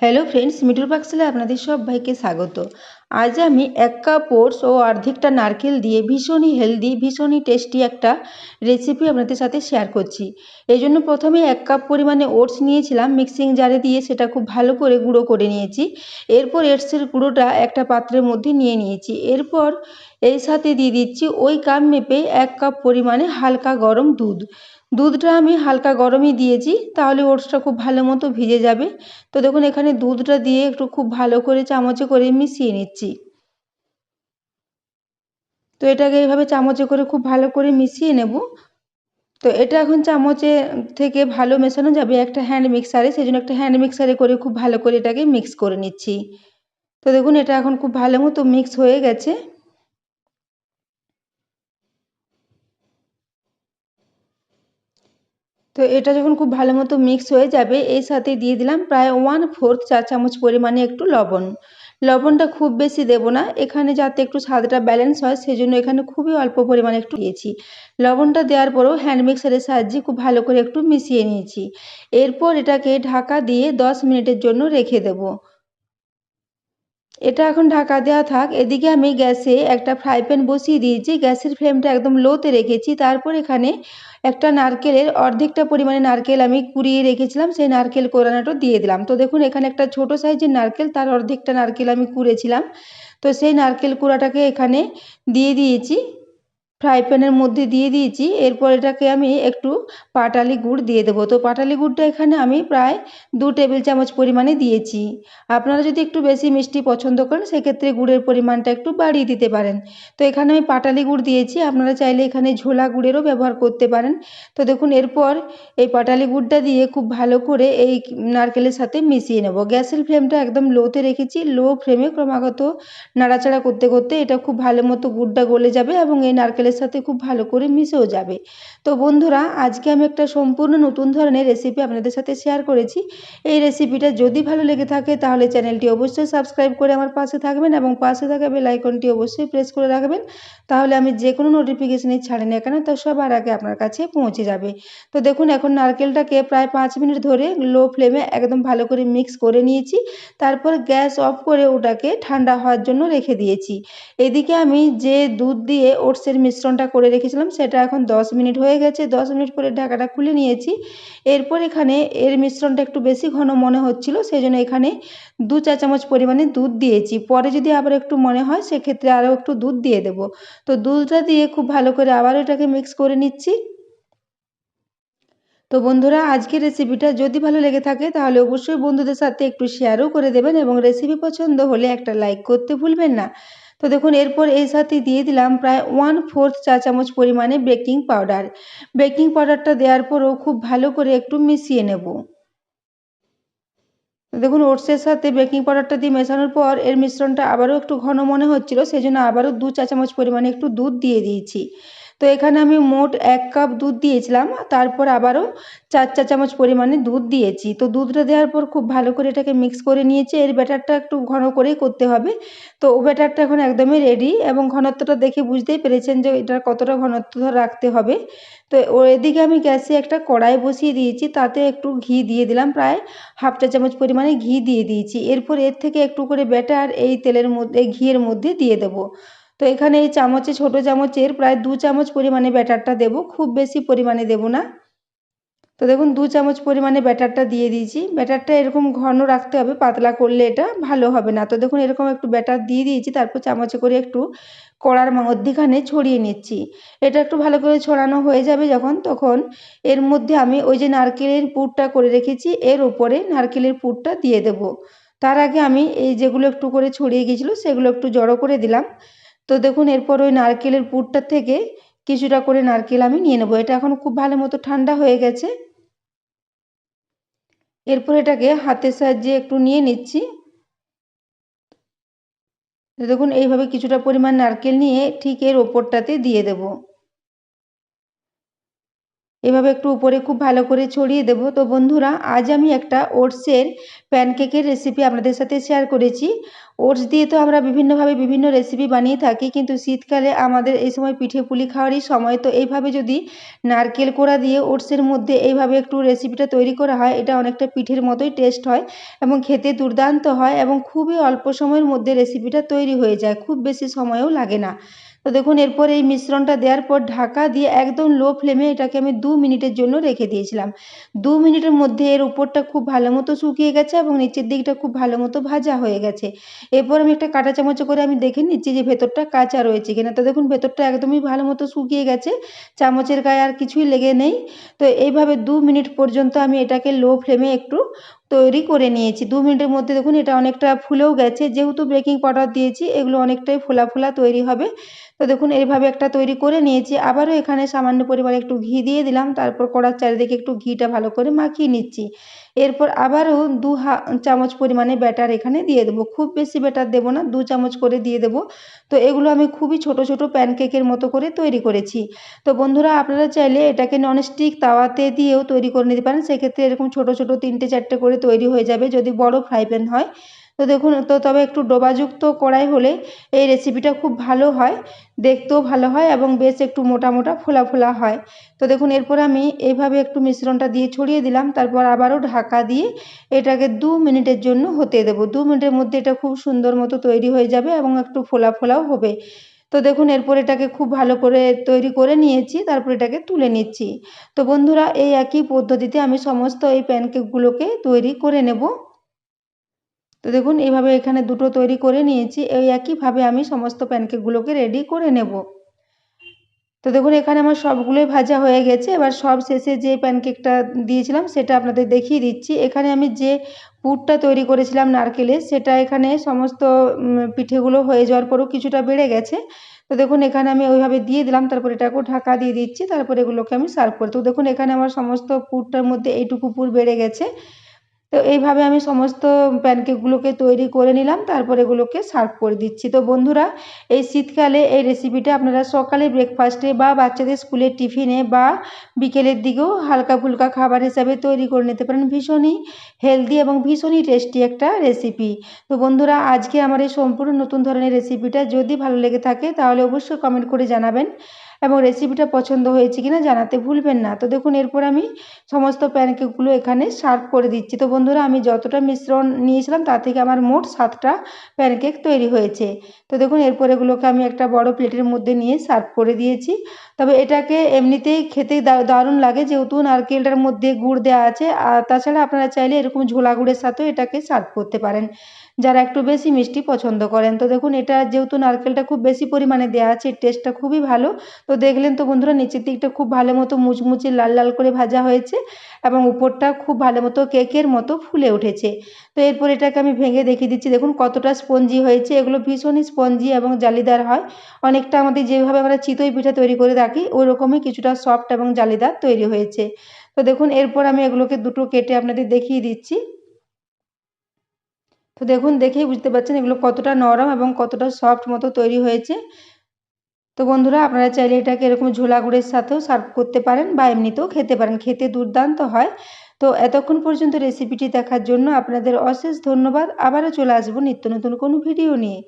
Hello friends, মিঠুর পাকশালে আপনাদের সবাইকে স্বাগত। আজ আমি 1 কাপ ওটস ও অর্ধেকটা নারকেল দিয়ে ভীষণই হেলদি, ভীষণই টেস্টি একটা রেসিপি আপনাদের সাথে শেয়ার করছি। এই জন্য প্রথমে 1 কাপ পরিমাণে ওটস নিয়েছিলাম, মিক্সিং জারে দিয়ে সেটা খুব ভালো করে গুঁড়ো করে নিয়েছি। এরপর ওটসের গুঁড়োটা একটা পাত্রের মধ্যে নিয়ে নিয়েছি। এরপর এর সাথে দিয়ে দিচ্ছি ওই কাপ মেপে 1 কাপ পরিমাণে হালকা গরম দুধ। দুধটা আমি হালকা গরমই দিয়েছি, তাহলে ওটসটা খুব ভালো মতো ভিজে যাবে। তো দেখুন এখানে দুধটা দিয়ে একটু খুব ভালো করে চামচে করে মিশিয়ে নিচ্ছি। তো এটাকে এইভাবে চামচে করে খুব ভালো করে মিশিয়ে নেব। তো এটা এখন চামচে থেকে ভালো মেশানো যাবে একটা হ্যান্ড মিক্সারে, সেই জন্য একটা হ্যান্ড মিক্সারে করে খুব ভালো করে এটাকে মিক্স করে নিচ্ছি। তো দেখুন এটা এখন খুব ভালো মতো মিক্স হয়ে গেছে। তো এটা যখন খুব ভালো মতো মিক্স হয়ে যাবে, এর সাথে দিয়ে দিলাম প্রায় 1/4 চা চামচ পরিমাণে একটু লবণ। লবণটা খুব বেশি দেব না, এখানে যাতে একটু স্বাদটা ব্যালেন্স হয় সেজন্য এখানে খুবই অল্প পরিমাণে একটু দিয়েছি। লবণটা দেওয়ার পরেও হ্যান্ড মিক্সারের সাহায্যে খুব ভালো করে একটু মিশিয়ে নিয়েছি। এরপর এটাকে ঢাকা দিয়ে 10 মিনিটের জন্য রেখে দেব। এটা এখন ঢাকা দেওয়া থাক। এদিকে আমি গ্যাসে একটা ফ্রাই প্যান বসিয়ে দিয়েছি, গ্যাসের ফ্লেমটা একদম লোতে রেখেছি। তারপর এখানে একটা নারকেলের অর্ধেকটা পরিমাণে নারকেল আমি কুড়িয়ে রেখেছিলাম, সেই নারকেল কোরানোটা দিয়ে দিলাম। তো দেখুন এখানে একটা ছোট সাইজের নারকেল, তার অর্ধেকটা নারকেল আমি কুড়েছিলাম। তো সেই নারকেল কুড়াটাকে এখানে দিয়ে দিয়েছি, ফ্রাই প্যানের মধ্যে দিয়ে দিয়েছি। এরপর এটাকে আমি একটু পাটালি গুড় দিয়ে দেবো। তো পাটালি গুড়টা এখানে আমি প্রায় 2 টেবিল চামচ পরিমাণে দিয়েছি। আপনারা যদি একটু বেশি মিষ্টি পছন্দ করেন সেক্ষেত্রে গুড়ের পরিমাণটা একটু বাড়িয়ে দিতে পারেন। তো এখানে আমি পাটালি গুড় দিয়েছি, আপনারা চাইলে এখানে ঝোলা গুড়েরও ব্যবহার করতে পারেন। তো দেখুন এরপর এই পাটালি গুড়টা দিয়ে খুব ভালো করে এই নারকেলের সাথে মিশিয়ে নেব। গ্যাসের ফ্লেমটা একদম লোতে রেখেছি, লো ফ্লেমে ক্রমাগত নাড়াচাড়া করতে করতে এটা খুব ভালো মতো গুড়টা গলে যাবে এবং এই নারকেলের সাথে খুব ভালো করে মিশেও যাবে। তো বন্ধুরা, আজকে আমি একটা সম্পূর্ণ নতুন ধরনের রেসিপি আপনাদের সাথে শেয়ার করেছি। এই রেসিপিটা যদি ভালো লেগে থাকে তাহলে চ্যানেলটি অবশ্যই সাবস্ক্রাইব করে আমার পাশে থাকবেন এবং পাশে থাকা বেল আইকনটি অবশ্যই প্রেস করে রাখবেন। তাহলে আমি যে কোনো নোটিফিকেশনই ছাড়ি না কেন তা সবার আগে আপনার কাছে পৌঁছে যাবে। তো দেখুন এখন নারকেলটাকে প্রায় 5 মিনিট ধরে লো ফ্লেমে একদম ভালো করে মিক্স করে নিয়েছি। তারপর গ্যাস অফ করে ওটাকে ঠান্ডা হওয়ার জন্য রেখে দিয়েছি। এদিকে আমি যে দুধ দিয়ে ওটসের মিশ্রণটা করে রেখেছিলাম সেটা এখন 10 মিনিট হয়ে গেছে। 10 মিনিট পরে ঢাকাটা খুলে নিয়েছি। এরপর এখানে এর মিশ্রণটা একটু বেশি ঘন মনে হচ্ছিল, সেজন্য এখানে 2 চা চামচ পরিমাণে দুধ দিয়েছি। পরে যদি আবার একটু মনে হয় সেক্ষেত্রে আরও একটু দুধ দিয়ে দেব। তো দুধটা দিয়ে খুব ভালো করে আবারও এটাকে মিক্স করে নিচ্ছি। তো বন্ধুরা, আজকের রেসিপিটা যদি ভালো লেগে থাকে তাহলে অবশ্যই বন্ধুদের সাথে একটু শেয়ারও করে দেবেন এবং রেসিপি পছন্দ হলে একটা লাইক করতে ভুলবেন না। তো দেখুন এরপর এর সাথে দিয়ে দিলাম প্রায় 1/4 চা চামচ পরিমাণে বেকিং পাউডার। বেকিং পাউডারটা দেওয়ার পরও খুব ভালো করে একটু মিশিয়ে নেব। দেখুন ওটসের সাথে বেকিং পাউডারটা দিয়ে মেশানোর পর এর মিশ্রণটা আবারও একটু ঘন মনে হচ্ছিল, সেজন্য আবারও 2 চা চামচ পরিমাণে একটু দুধ দিয়ে দিয়েছি। তো এখানে আমি মোট 1 কাপ দুধ দিয়েছিলাম, তারপর আবারও 4 চা চামচ পরিমাণে দুধ দিয়েছি। তো দুধটা দেওয়ার পর খুব ভালো করে এটাকে মিক্স করে নিয়েছি। এর ব্যাটারটা একটু ঘন করেই করতে হবে। তো ও ব্যাটারটা এখন একদমই রেডি এবং ঘনত্বটা দেখে বুঝতেই পেরেছেন যে এটার কতটা ঘনত্ব রাখতে হবে। তো এদিকে আমি গ্যাসে একটা কড়াই বসিয়ে দিয়েছি, তাতে একটু ঘি দিয়ে দিলাম, প্রায় হাফ চা চামচ পরিমাণে ঘি দিয়ে দিয়েছি। এরপর এর থেকে একটু করে ব্যাটার এই তেলের মধ্যে, ঘিয়ের মধ্যে দিয়ে দেব। তো এখানে এই চামচে, ছোট চামচের প্রায় 2 চামচ পরিমাণে ব্যাটারটা দেব, খুব বেশি পরিমাণে দেব না। তো দেখুন 2 চামচ পরিমাণে ব্যাটারটা দিয়ে দিয়েছি। ব্যাটারটা এরকম ঘন রাখতে হবে, পাতলা করলে এটা ভালো হবে না। তো দেখুন এরকম একটু ব্যাটার দিয়ে দিয়েছি, তারপর চামচে করে একটু কড়ার মধ্যিখানে ছড়িয়ে নিচ্ছি। এটা একটু ভালো করে ছড়ানো হয়ে যাবে যখন, তখন এর মধ্যে আমি ওই যে নারকেলের পুরটা করে রেখেছি এর উপরে নারকেলের পুরটা দিয়ে দেব। তার আগে আমি এই যেগুলো একটু করে ছড়িয়ে গিয়েছিল সেগুলো একটু জড়ো করে দিলাম। তো দেখুন এরপর ওই নারকেলের পুরটা থেকে কিছুটা করে নারকেল আমি নিয়ে নেব। এটা এখন খুব ভালো মতো ঠান্ডা হয়ে গেছে। এরপর এটাকে হাতের সাহায্যে একটু নিয়ে নিচ্ছি। দেখুন এইভাবে কিছুটা পরিমাণ নারকেল নিয়ে ঠিক এর ওপরটাতে দিয়ে দেব। এভাবে একটু উপরে খুব ভালো করে ছড়িয়ে দেব। তো বন্ধুরা, আজ আমি একটা ওটসের প্যানকেকের রেসিপি আপনাদের সাথে শেয়ার করেছি। ওটস দিয়ে তো আমরা বিভিন্নভাবে বিভিন্ন রেসিপি বানিয়ে থাকি, কিন্তু শীতকালে আমাদের এই সময় পিঠে পুলি খাওয়ারই সময়। তো এইভাবে যদি নারকেল কোড়া দিয়ে ওটসের মধ্যে এইভাবে একটু রেসিপিটা তৈরি করা হয়, এটা অনেকটা পিঠের মতোই টেস্ট হয় এবং খেতে দুর্দান্ত হয় এবং খুবই অল্প সময়ের মধ্যে রেসিপিটা তৈরি হয়ে যায়, খুব বেশি সময়ও লাগে না। তো দেখুন, এরপর এই মিশ্রণটা দেওয়ার পর ঢাকা দিয়ে একদম লো ফ্লেমে এটাকে আমি 2 মিনিটের জন্য রেখে দিয়েছিলাম। 2 মিনিটের মধ্যে এর উপরটা খুব ভালো মতো শুকিয়ে গেছে এবং নিচের দিকটা খুব ভালো মতো ভাজা হয়ে গেছে। এরপর আমি একটা কাঁটা চামচে করে আমি দেখে নিচ্ছি যে ভেতরটা কাঁচা রয়েছে কিনা। তো দেখুন, ভেতরটা একদমই ভালো মতো শুকিয়ে গেছে, চামচের গায়ে আর কিছুই লেগে নেই। তো এইভাবে 2 মিনিট পর্যন্ত আমি এটাকে লো ফ্লেমে একটু তৈরি করে নিয়েছি। 2 মিনিটের মধ্যে দেখুন এটা অনেকটা ফুলেও গেছে, যেহেতু বেকিং পাউডার দিয়েছি এগুলো অনেকটাই ফোলা ফোলা তৈরি হবে। তো দেখুন, এইভাবে একটা তৈরি করে নিয়েছি। আবারও এখানে সামান্য পরিমাণে একটু ঘি দিয়ে দিলাম, তারপর কড়ার চারিদিকে একটু ঘিটা ভালো করে মাখিয়ে নিচ্ছি। এরপর আবারও 2 চামচ পরিমাণে ব্যাটার এখানে দিয়ে দেবো, খুব বেশি ব্যাটার দেবো না, 2 চামচ করে দিয়ে দেবো। তো এগুলো আমি খুবই ছোট ছোট প্যানকেকের মতো করে তৈরি করেছি। তো বন্ধুরা, আপনারা চাইলে এটাকে ননস্টিক তাওয়াতে দিয়েও তৈরি করে নিতে পারেন, সেক্ষেত্রে এরকম ছোট ছোট 3টে 4টে করে তৈরি হয়ে যাবে যদি বড় ফ্রাই প্যান হয়। তো দেখুন, তো তবে একটু ডোবাযুক্ত কড়াই হলে এই রেসিপিটা খুব ভালো হয়, দেখতেও ভালো হয় এবং বেশ একটু মোটা মোটা ফোলা ফোলা হয়। তো দেখুন, এরপর আমি এইভাবে একটু মিশ্রণটা দিয়ে ছড়িয়ে দিলাম, তারপর আবারও ঢাকা দিয়ে এটাকে 2 মিনিটের জন্য হতে দেবো। 2 মিনিটের মধ্যে এটা খুব সুন্দর মতো তৈরি হয়ে যাবে এবং একটু ফোলা ফোলাও হবে। তো দেখুন, এরপর এটাকে খুব ভালো করে তৈরি করে নিয়েছি, তারপর এটাকে তুলে নিচ্ছি। তো বন্ধুরা, এই একই পদ্ধতিতে আমি সমস্ত এই প্যানকেকগুলোকে তৈরি করে নেব। তো দেখুন, এইভাবে এখানে দুটো তৈরি করে নিয়েছি, এই একইভাবে আমি সমস্ত প্যানকেকগুলোকে রেডি করে নেব। তো দেখুন, এখানে আমার সবগুলোই ভাজা হয়ে গেছে। এবার সব শেষে যে প্যানকেকটা দিয়েছিলাম সেটা আপনাদের দেখিয়ে দিচ্ছি। এখানে আমি যে পুরটা তৈরি করেছিলাম নারকেলের, সেটা এখানে সমস্ত পিঠেগুলো হয়ে যাওয়ার পরও কিছুটা বেড়ে গেছে। তো দেখুন, এখানে আমি ওইভাবে দিয়ে দিলাম, তারপর এটাকেও ঢাকা দিয়ে দিচ্ছি, তারপর এগুলোকে আমি সার্ভ করি। তো দেখুন, এখানে আমার সমস্ত পুরটার মধ্যে এইটুকু পুর বেড়ে গেছে। তো এইভাবে আমি সমস্ত প্যানকেকগুলোকে তৈরি করে নিলাম, তারপর এগুলোকে সার্ভ করে দিচ্ছি। তো বন্ধুরা, এই শীতকালে এই রেসিপিটা আপনারা সকালে ব্রেকফাস্টে বা বাচ্চাদের স্কুলের টিফিনে বা বিকেলের দিকেও হালকা ফুলকা খাবার হিসাবে তৈরি করে নিতে পারেন। ভীষণই হেলদি এবং ভীষণই টেস্টি একটা রেসিপি। তো বন্ধুরা, আজকে আমার এই সম্পূর্ণ নতুন ধরনের রেসিপিটা যদি ভালো লেগে থাকে তাহলে অবশ্যই কমেন্ট করে জানাবেন এবং রেসিপিটা পছন্দ হয়েছে কিনা জানাতে ভুলবেন না। তো দেখুন, এরপর আমি সমস্ত প্যানকেকগুলো এখানে সার্ভ করে দিচ্ছি। তো বন্ধুরা, আমি যতটা মিশ্রণ নিয়েছিলাম তার থেকে আমার মোট 7টা প্যানকেক তৈরি হয়েছে। তো দেখুন, এরপর এগুলোকে আমি একটা বড় প্লেটের মধ্যে নিয়ে সার্ভ করে দিয়েছি। তবে এটাকে এমনিতেই খেতে দারুণ লাগে, যেহেতু নারকেলটার মধ্যে গুড় দেওয়া আছে। আর তাছাড়া আপনারা চাইলে এরকম ঝোলা গুড়ের সাথেও এটাকে সার্ভ করতে পারেন, যারা একটু বেশি মিষ্টি পছন্দ করেন। তো দেখুন, এটা যেহেতু নারকেলটা খুব বেশি পরিমাণে দেওয়া আছে, টেস্টটা খুবই ভালো। তো দেখলেন তো বন্ধুরা, নিচের দিকটা খুব ভালো মতো মুচমুচে লাল লাল করে ভাজা হয়েছে এবং উপরটা খুব ভালো মতো কেকের মতো ফুলে উঠেছে। তো এরপর এটাকে আমি ভেঙে দেখিয়ে দিচ্ছি, দেখুন কতটা স্পঞ্জি হয়েছে। এগুলো ভীষণই স্পঞ্জি এবং জালিদার হয়, অনেকটা আমাদের যেভাবে আমরা চিতই পিঠা তৈরি করে রাখি ওই রকমই কিছুটা সফট এবং জালিদার তৈরি হয়েছে। তো দেখুন, এরপর আমি এগুলোকে দুটো কেটে আপনাদের দেখিয়ে দিচ্ছি। তো দেখুন, দেখেই বুঝতে পারছেন এগুলো কতটা নরম এবং কতটা সফট মতো তৈরি হয়েছে। তো বন্ধুরা, আপনারা চাইলে এটাকে এরকম ঝোলা গুড়ের সাথেও সার্ভ করতে পারেন বা এমনিতেও খেতে পারেন, খেতে দুর্দান্ত হয়। তো এতক্ষণ পর্যন্ত রেসিপিটি দেখার জন্য আপনাদের অশেষ ধন্যবাদ। আবারও চলে আসবো নিত্য নতুন কোনো ভিডিও নিয়ে।